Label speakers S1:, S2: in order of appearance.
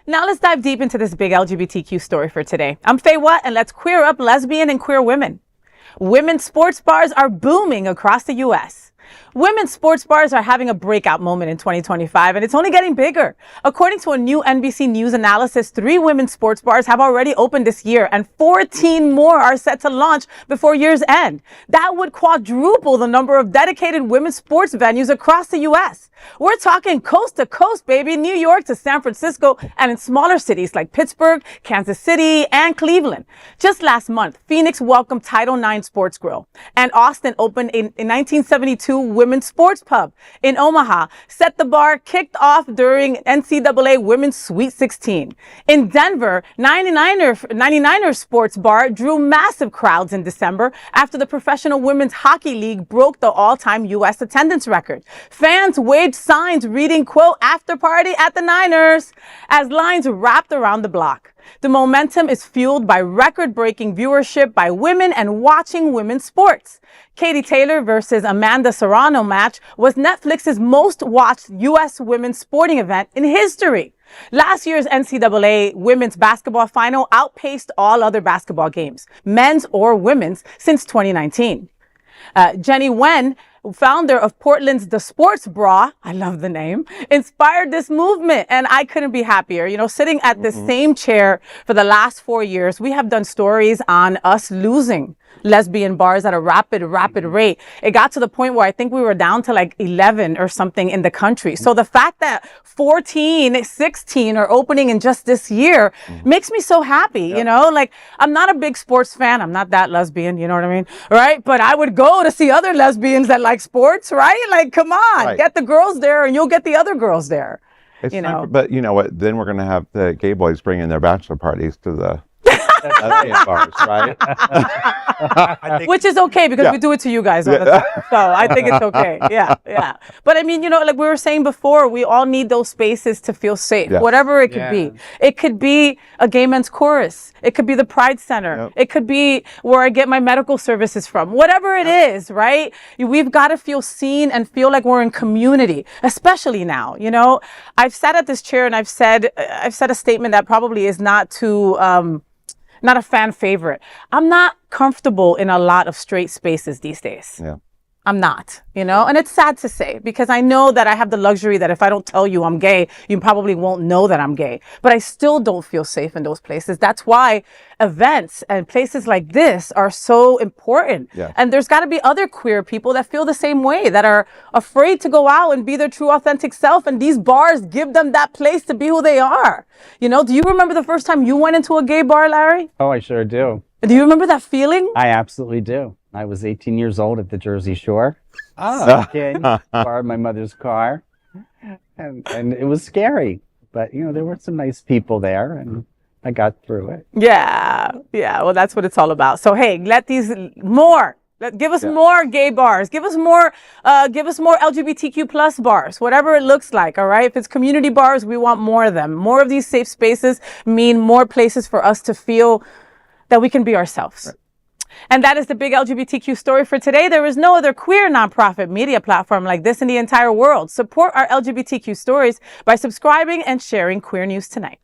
S1: Now let's dive deep into this big LGBTQ story for today. I'm Faye Watt, and let's queer up lesbian and queer women. Women's sports bars are booming across the U.S. Women's sports bars are having a breakout moment in 2025, and it's only getting bigger. According to a new NBC News analysis, 3 women's sports bars have already opened this year, and 14 more are set to launch before year's end. That would quadruple the number of dedicated women's sports venues across the U.S. We're talking coast to coast, baby, New York to San Francisco, and in smaller cities like Pittsburgh, Kansas City, and Cleveland. Just last month, Phoenix welcomed Title IX Sports Grill, and Austin opened in 1972 Women's Sports Pub. In Omaha, Set the Bar kicked off during NCAA Women's Sweet 16. In Denver, 99er Sports Bar drew massive crowds in December after the Professional Women's Hockey League broke the all-time U.S. attendance record. Fans waved signs reading, quote, "After party at the Niners," as lines wrapped around the block. The momentum is fueled by record-breaking viewership by women and watching women's sports. Katie Taylor versus Amanda Serrano match was Netflix's most watched U.S. women's sporting event in history. Last year's NCAA women's basketball final outpaced all other basketball games, men's or women's, since 2019. Jenny Nguyen, founder of Portland's The Sports Bra, I love the name, inspired this movement, and I couldn't be happier. You know, sitting at the same chair for the last 4 years, we have done stories on us losing lesbian bars at a rapid rate. It got to the point where I think we were down to like 11 or something in the country. So the fact that 14, 16 are opening in just this year makes me so happy. Yep. You know, like, I'm not a big sports fan. I'm not that lesbian, you know what I mean? Right? But I would go to see other lesbians that like sports, right? Like, come on, right. Get the girls there and you'll get the other girls there.
S2: It's you know, but you know what? Then we're going to have the gay boys bringing their bachelor parties to the bars, right?
S1: Which is okay because we do it to you guys all the time. So I think it's okay. Yeah. But I mean, you know, like we were saying before, we all need those spaces to feel safe, whatever it could be. It could be a gay men's chorus. It could be the Pride Center. It could be where I get my medical services from. Whatever it is, right? We've got to feel seen and feel like we're in community, especially now. You know, I've sat at this chair and I've said a statement that probably is not too not a fan favorite. I'm not comfortable in a lot of straight spaces these days. Yeah. I'm not, you know, and it's sad to say because I know that I have the luxury that if I don't tell you I'm gay, you probably won't know that I'm gay, but I still don't feel safe in those places. That's why events and places like this are so important. Yeah. And there's got to be other queer people that feel the same way, that are afraid to go out and be their true authentic self. And these bars give them that place to be who they are. You know, do you remember the first time you went into a gay bar, Larry?
S3: Oh, I sure do.
S1: Do you remember that feeling?
S3: I absolutely do. I was 18 years old at the Jersey Shore. Borrowed my mother's car, and it was scary. But, you know, there were some nice people there, and I got through it.
S1: Yeah. Well, that's what it's all about. So, hey, give us more gay bars. Give us more LGBTQ plus bars, whatever it looks like. All right. If it's community bars, we want more of them. More of these safe spaces mean more places for us to feel that we can be ourselves. Right. And that is the big LGBTQ story for today. There is no other queer nonprofit media platform like this in the entire world. Support our LGBTQ stories by subscribing and sharing Queer News Tonight.